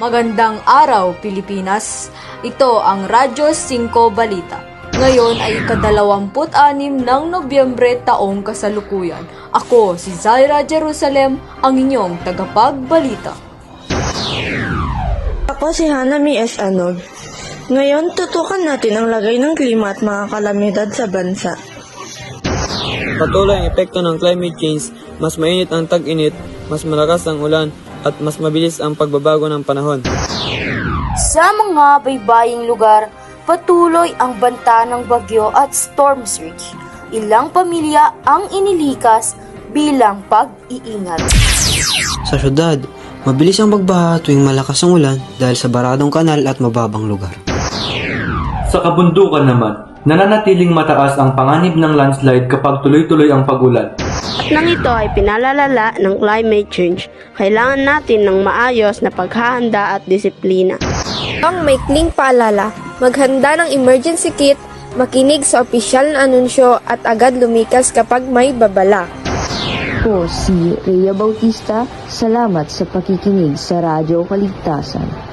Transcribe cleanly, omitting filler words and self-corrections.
Magandang araw, Pilipinas. Ito ang Radyo 5 Balita. Ngayon ay ika-26 ng Nobyembre taong kasalukuyan. Ako, si Zaira Jerusalem, ang inyong tagapagbalita. Ako si Hanami S. Anog. Ngayon, tutukan natin ang lagay ng klima at mga kalamidad sa bansa. Patuloy ang epekto ng climate change, mas mainit ang tag-init, mas malakas ang ulan, at mas mabilis ang pagbabago ng panahon. Sa mga baybaying lugar, patuloy ang banta ng bagyo at storm surge. Ilang pamilya ang inilikas bilang pag-iingat. Sa syudad, mabilis ang pagbaha tuwing malakas ang ulan dahil sa baradong kanal at mababang lugar. Sa kabundukan naman, nananatiling mataas ang panganib ng landslide kapag tuloy-tuloy ang pag-ulan. At nang ito ay pinalalala ng climate change, kailangan natin ng maayos na paghahanda at disiplina. Ang maikling paalala, maghanda ng emergency kit, makinig sa opisyal na anunsyo at agad lumikas kapag may babala. Ako si Rhea Bautista, salamat sa pakikinig sa Radyo Kaligtasan.